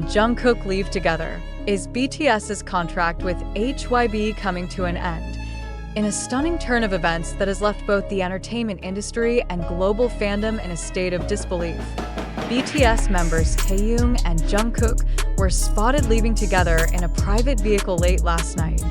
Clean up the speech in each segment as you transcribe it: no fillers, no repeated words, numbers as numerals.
Jungkook leave together. Is BTS's contract with HYBE coming to an end? In a stunning turn of events that has left both the entertainment industry and global fandom in a state of disbelief, BTS members Taehyung and Jungkook were spotted leaving together in a private vehicle late last night,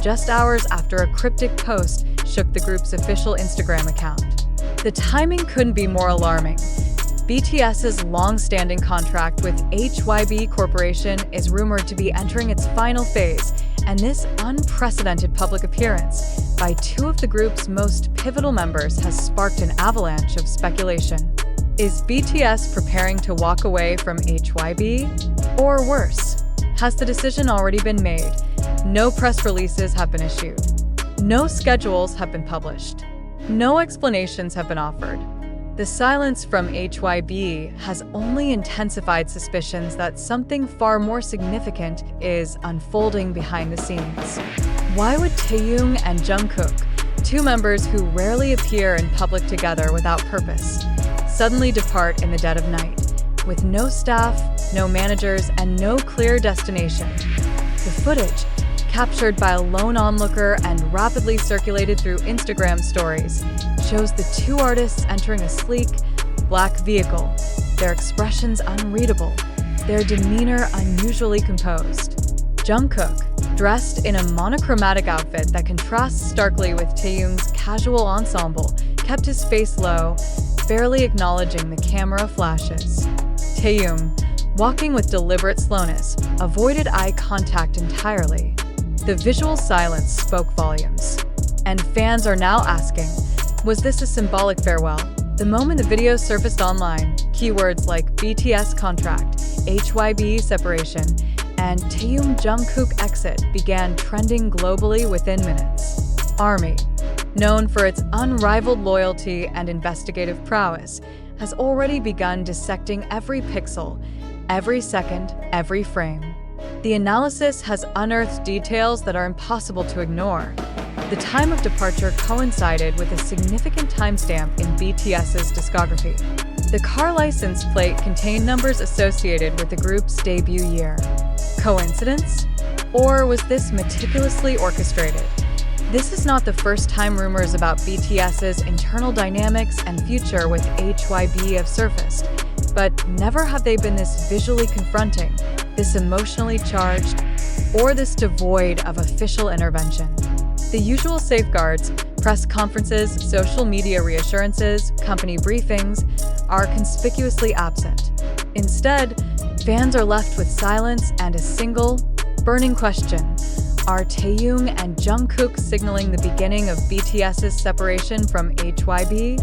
just hours after a cryptic post shook the group's official Instagram account. The timing couldn't be more alarming. BTS's long-standing contract with HYBE Corporation is rumored to be entering its final phase, and this unprecedented public appearance by two of the group's most pivotal members has sparked an avalanche of speculation. Is BTS preparing to walk away from HYBE? Or worse, has the decision already been made? No press releases have been issued. No schedules have been published. No explanations have been offered. The silence from HYBE has only intensified suspicions that something far more significant is unfolding behind the scenes. Why would Taehyung and Jungkook, two members who rarely appear in public together without purpose, suddenly depart in the dead of night, with no staff, no managers, and no clear destination? The footage, captured by a lone onlooker and rapidly circulated through Instagram stories, shows the two artists entering a sleek, black vehicle, their expressions unreadable, their demeanor unusually composed. Jungkook, dressed in a monochromatic outfit that contrasts starkly with Taehyung's casual ensemble, kept his face low, barely acknowledging the camera flashes. Taehyung, walking with deliberate slowness, avoided eye contact entirely. The visual silence spoke volumes. And fans are now asking, was this a symbolic farewell? The moment the video surfaced online, keywords like BTS contract, HYBE separation, and Taehyung Jungkook exit began trending globally within minutes. ARMY, known for its unrivaled loyalty and investigative prowess, has already begun dissecting every pixel, every second, every frame. The analysis has unearthed details that are impossible to ignore. The time of departure coincided with a significant timestamp in BTS's discography. The car license plate contained numbers associated with the group's debut year. Coincidence? Or was this meticulously orchestrated? This is not the first time rumors about BTS's internal dynamics and future with HYBE have surfaced, but never have they been this visually confronting, this emotionally charged, or this devoid of official intervention. The usual safeguards, press conferences, social media reassurances, company briefings, are conspicuously absent. Instead, fans are left with silence and a single, burning question. Are Taehyung and Jungkook signaling the beginning of BTS's separation from HYBE?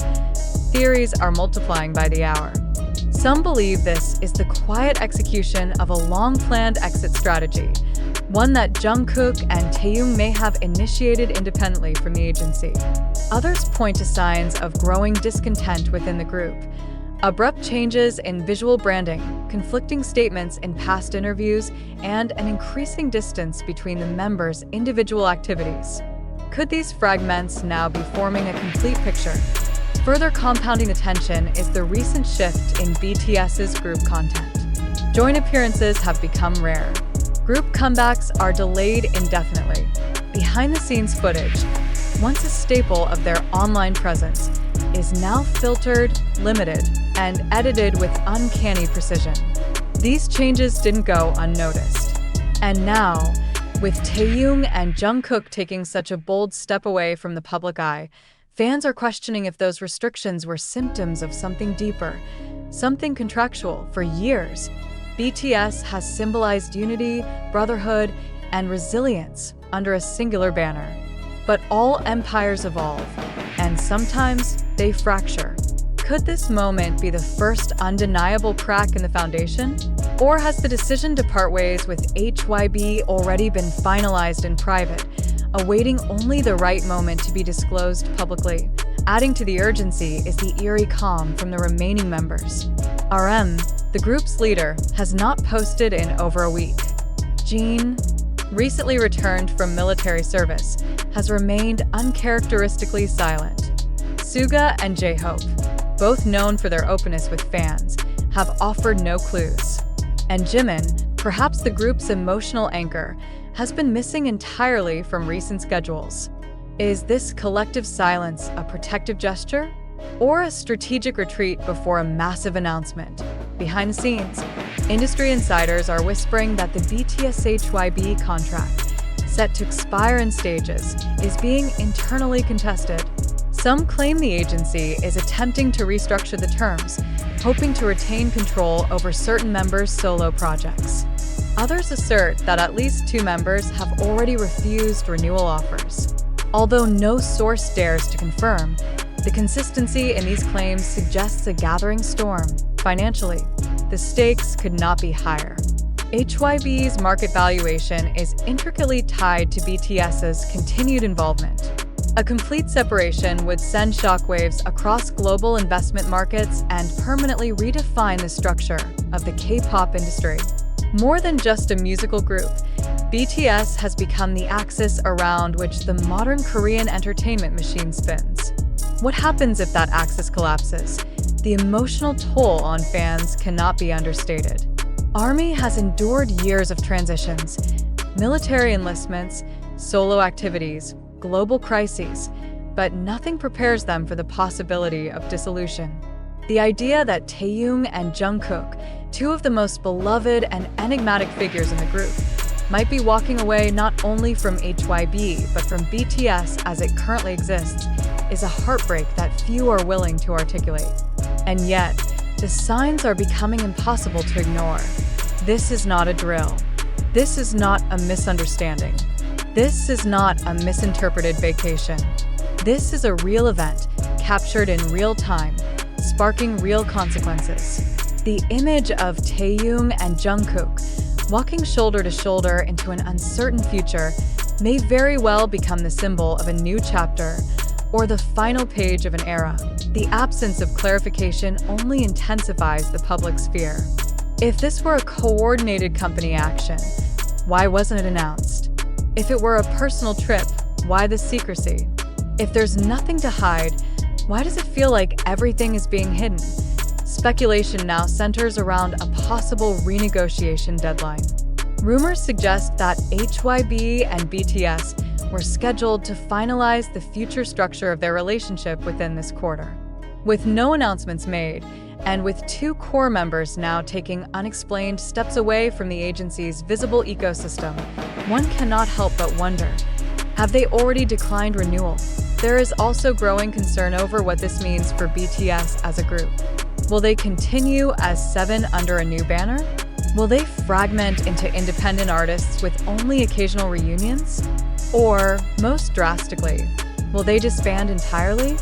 Theories are multiplying by the hour. Some believe this is the quiet execution of a long-planned exit strategy, one that Jungkook and Taehyung may have initiated independently from the agency. Others point to signs of growing discontent within the group. Abrupt changes in visual branding, conflicting statements in past interviews, and an increasing distance between the members' individual activities. Could these fragments now be forming a complete picture? Further compounding the tension is the recent shift in BTS's group content. Joint appearances have become rare. Group comebacks are delayed indefinitely. Behind-the-scenes footage, once a staple of their online presence, is now filtered, limited, and edited with uncanny precision. These changes didn't go unnoticed. And now, with Taehyung and Jungkook taking such a bold step away from the public eye, fans are questioning if those restrictions were symptoms of something deeper, something contractual. For years, BTS has symbolized unity, brotherhood, and resilience under a singular banner. But all empires evolve, and sometimes they fracture. Could this moment be the first undeniable crack in the foundation? Or has the decision to part ways with HYBE already been finalized in private, awaiting only the right moment to be disclosed publicly? Adding to the urgency is the eerie calm from the remaining members. RM, the group's leader, has not posted in over a week. Jin, recently returned from military service, has remained uncharacteristically silent. Suga and J-Hope, both known for their openness with fans, have offered no clues. And Jimin, perhaps the group's emotional anchor has been missing entirely from recent schedules. Is this collective silence a protective gesture or a strategic retreat before a massive announcement? Behind the scenes, industry insiders are whispering that the BTS HYBE contract, set to expire in stages, is being internally contested. Some claim the agency is attempting to restructure the terms, hoping to retain control over certain members' solo projects. Others assert that at least 2 members have already refused renewal offers. Although no source dares to confirm, the consistency in these claims suggests a gathering storm. Financially, the stakes could not be higher. HYBE's market valuation is intricately tied to BTS's continued involvement. A complete separation would send shockwaves across global investment markets and permanently redefine the structure of the K-pop industry. More than just a musical group, BTS has become the axis around which the modern Korean entertainment machine spins. What happens if that axis collapses? The emotional toll on fans cannot be understated. ARMY has endured years of transitions, military enlistments, solo activities, global crises, but nothing prepares them for the possibility of dissolution. The idea that Taehyung and Jungkook, 2 of the most beloved and enigmatic figures in the group, might be walking away not only from HYBE but from BTS as it currently exists, is a heartbreak that few are willing to articulate. And yet, the signs are becoming impossible to ignore. This is not a drill. This is not a misunderstanding. This is not a misinterpreted vacation. This is a real event, captured in real time, sparking real consequences. The image of Taehyung and Jungkook walking shoulder to shoulder into an uncertain future may very well become the symbol of a new chapter or the final page of an era. The absence of clarification only intensifies the public's fear. If this were a coordinated company action, why wasn't it announced? If it were a personal trip, why the secrecy? If there's nothing to hide, why does it feel like everything is being hidden? Speculation now centers around a possible renegotiation deadline. Rumors suggest that HYBE and BTS were scheduled to finalize the future structure of their relationship within this quarter. With no announcements made, and with 2 core members now taking unexplained steps away from the agency's visible ecosystem, one cannot help but wonder, have they already declined renewal? There is also growing concern over what this means for BTS as a group. Will they continue as 7 under a new banner? Will they fragment into independent artists with only occasional reunions? Or, most drastically, will they disband entirely?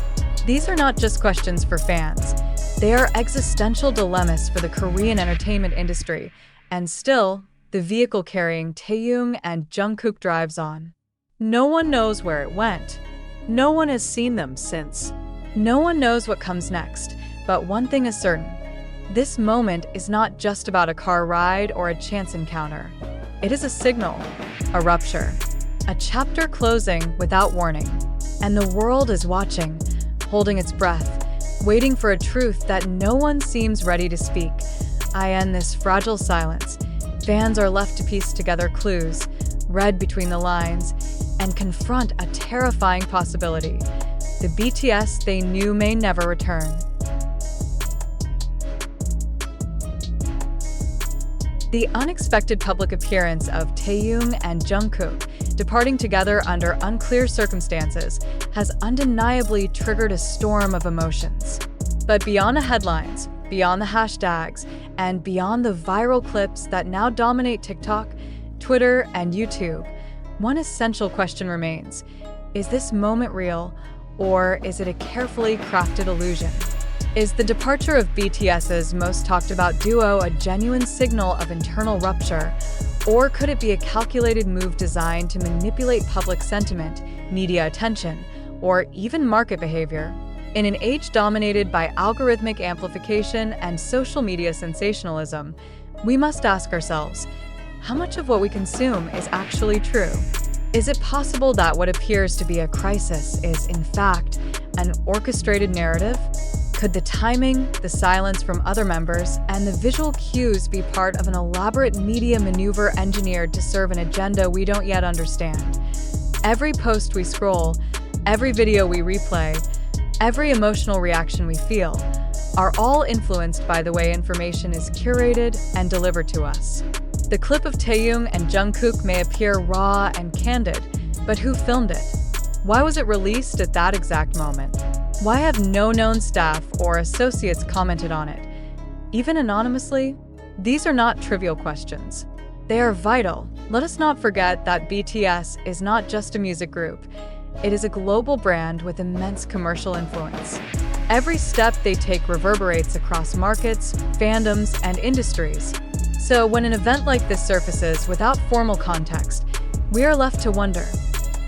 These are not just questions for fans. They are existential dilemmas for the Korean entertainment industry, and still, the vehicle carrying Taehyung and Jungkook drives on. No one knows where it went. No one has seen them since. No one knows what comes next, but one thing is certain. This moment is not just about a car ride or a chance encounter. It is a signal, a rupture, a chapter closing without warning. And the world is watching, holding its breath, waiting for a truth that no one seems ready to speak. I end this fragile silence. Fans are left to piece together clues, read between the lines, and confront a terrifying possibility. The BTS they knew may never return. The unexpected public appearance of Taehyung and Jungkook, departing together under unclear circumstances, has undeniably triggered a storm of emotions. But beyond the headlines, beyond the hashtags, and beyond the viral clips that now dominate TikTok, Twitter, and YouTube, one essential question remains. Is this moment real, or is it a carefully crafted illusion? Is the departure of BTS's most talked about duo a genuine signal of internal rupture, or could it be a calculated move designed to manipulate public sentiment, media attention, or even market behavior? In an age dominated by algorithmic amplification and social media sensationalism, we must ask ourselves, how much of what we consume is actually true? Is it possible that what appears to be a crisis is, in fact, an orchestrated narrative? Could the timing, the silence from other members, and the visual cues be part of an elaborate media maneuver engineered to serve an agenda we don't yet understand? Every post we scroll, every video we replay, every emotional reaction we feel, are all influenced by the way information is curated and delivered to us. The clip of Taehyung and Jungkook may appear raw and candid, but who filmed it? Why was it released at that exact moment? Why have no known staff or associates commented on it? Even anonymously? These are not trivial questions. They are vital. Let us not forget that BTS is not just a music group. It is a global brand with immense commercial influence. Every step they take reverberates across markets, fandoms, and industries. So when an event like this surfaces without formal context, we are left to wonder,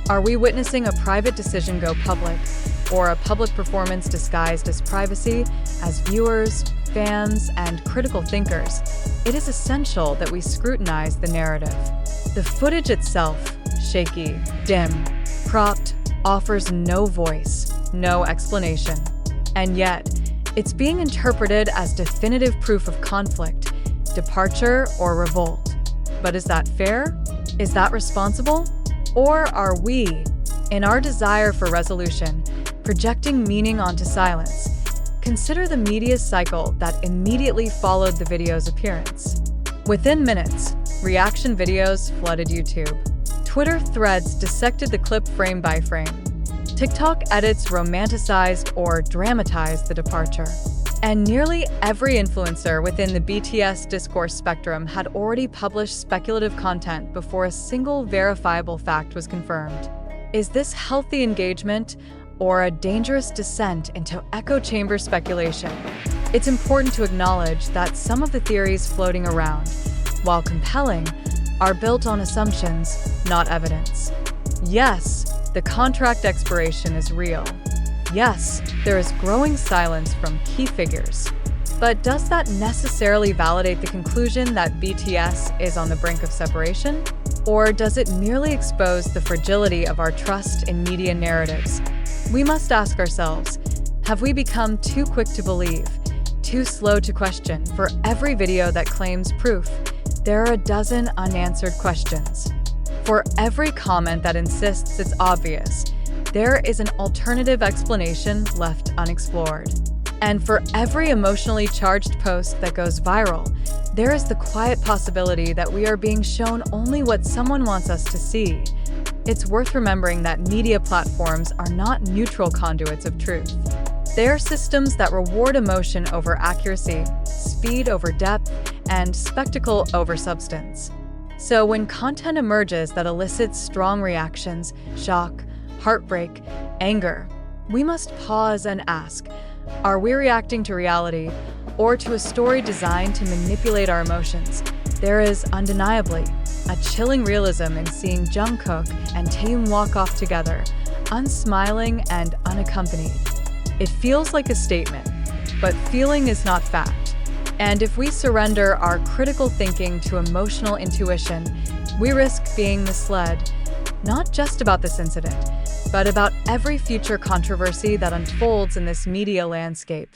are we witnessing a private decision go public, or a public performance disguised as privacy? As viewers, fans, and critical thinkers, it is essential that we scrutinize the narrative. The footage itself, shaky, dim, cropped, offers no voice, no explanation. And yet, it's being interpreted as definitive proof of conflict, departure, or revolt. But is that fair? Is that responsible? Or are we, in our desire for resolution, projecting meaning onto silence? Consider the media cycle that immediately followed the video's appearance. Within minutes, reaction videos flooded YouTube. Twitter threads dissected the clip frame by frame. TikTok edits romanticized or dramatized the departure. And nearly every influencer within the BTS discourse spectrum had already published speculative content before a single verifiable fact was confirmed. Is this healthy engagement or a dangerous descent into echo chamber speculation? It's important to acknowledge that some of the theories floating around, while compelling, are built on assumptions, not evidence. Yes, the contract expiration is real. Yes, there is growing silence from key figures. But does that necessarily validate the conclusion that BTS is on the brink of separation? Or does it merely expose the fragility of our trust in media narratives? We must ask ourselves, have we become too quick to believe, too slow to question? For every video that claims proof, there are a dozen unanswered questions. For every comment that insists it's obvious, there is an alternative explanation left unexplored. And for every emotionally charged post that goes viral, there is the quiet possibility that we are being shown only what someone wants us to see. It's worth remembering that media platforms are not neutral conduits of truth. They are systems that reward emotion over accuracy, speed over depth, and spectacle over substance. So when content emerges that elicits strong reactions, shock, heartbreak, anger, we must pause and ask, are we reacting to reality or to a story designed to manipulate our emotions? There is undeniably a chilling realism in seeing Jungkook and Taehyung walk off together, unsmiling and unaccompanied. It feels like a statement, but feeling is not fact. And if we surrender our critical thinking to emotional intuition, we risk being misled, not just about this incident, but about every future controversy that unfolds in this media landscape.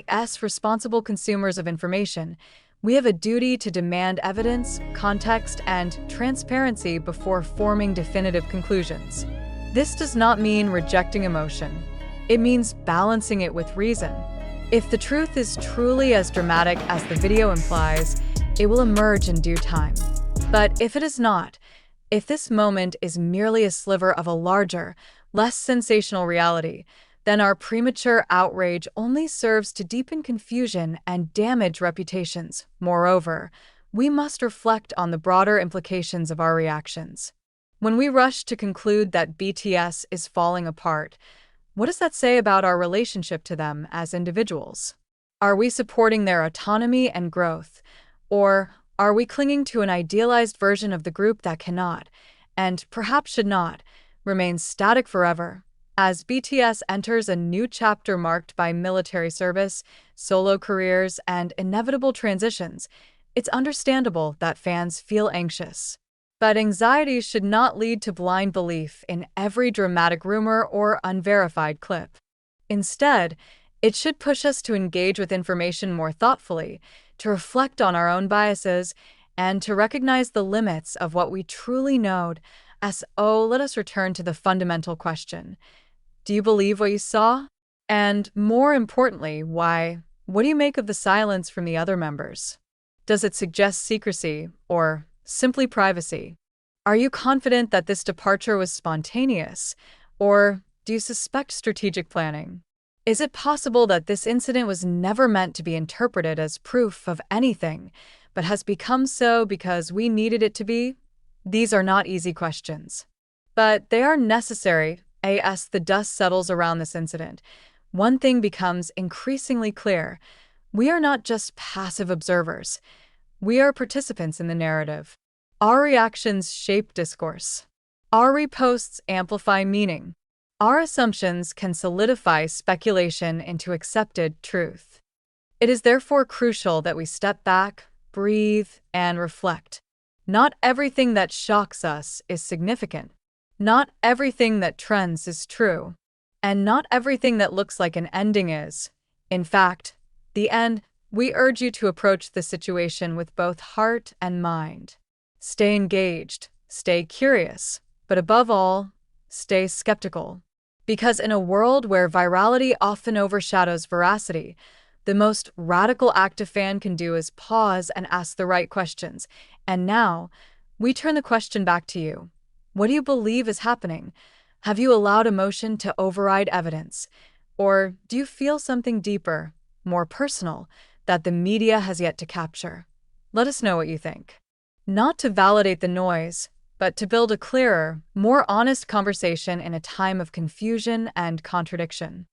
As responsible consumers of information, we have a duty to demand evidence, context, and transparency before forming definitive conclusions. This does not mean rejecting emotion. It means balancing it with reason. If the truth is truly as dramatic as the video implies, it will emerge in due time. But if it is not, if this moment is merely a sliver of a larger, less sensational reality, then our premature outrage only serves to deepen confusion and damage reputations. Moreover, we must reflect on the broader implications of our reactions. When we rush to conclude that BTS is falling apart, what does that say about our relationship to them as individuals? Are we supporting their autonomy and growth, or are we clinging to an idealized version of the group that cannot, and perhaps should not, remain static forever? As BTS enters a new chapter marked by military service, solo careers, and inevitable transitions, it's understandable that fans feel anxious. But anxiety should not lead to blind belief in every dramatic rumor or unverified clip. Instead, It should push us to engage with information more thoughtfully, to reflect on our own biases, and to recognize the limits of what we truly know. So let us return to the fundamental question. Do you believe what you saw? And more importantly, why? What do you make of the silence from the other members? Does it suggest secrecy or simply privacy? Are you confident that this departure was spontaneous, or do you suspect strategic planning? Is it possible that this incident was never meant to be interpreted as proof of anything, but has become so because we needed it to be? These are not easy questions, but they are necessary. As the dust settles around this incident, one thing becomes increasingly clear. We are not just passive observers. We are participants in the narrative. Our reactions shape discourse. Our reposts amplify meaning. Our assumptions can solidify speculation into accepted truth. It is therefore crucial that we step back, breathe, and reflect. Not everything that shocks us is significant. Not everything that trends is true. And not everything that looks like an ending is. In fact, the end. We urge you to approach the situation with both heart and mind. Stay engaged, stay curious, but above all, stay skeptical. Because in a world where virality often overshadows veracity, the most radical act a fan can do is pause and ask the right questions. And now, we turn the question back to you. What do you believe is happening? Have you allowed emotion to override evidence? Or do you feel something deeper, more personal, that the media has yet to capture? Let us know what you think. Not to validate the noise, but to build a clearer, more honest conversation in a time of confusion and contradiction.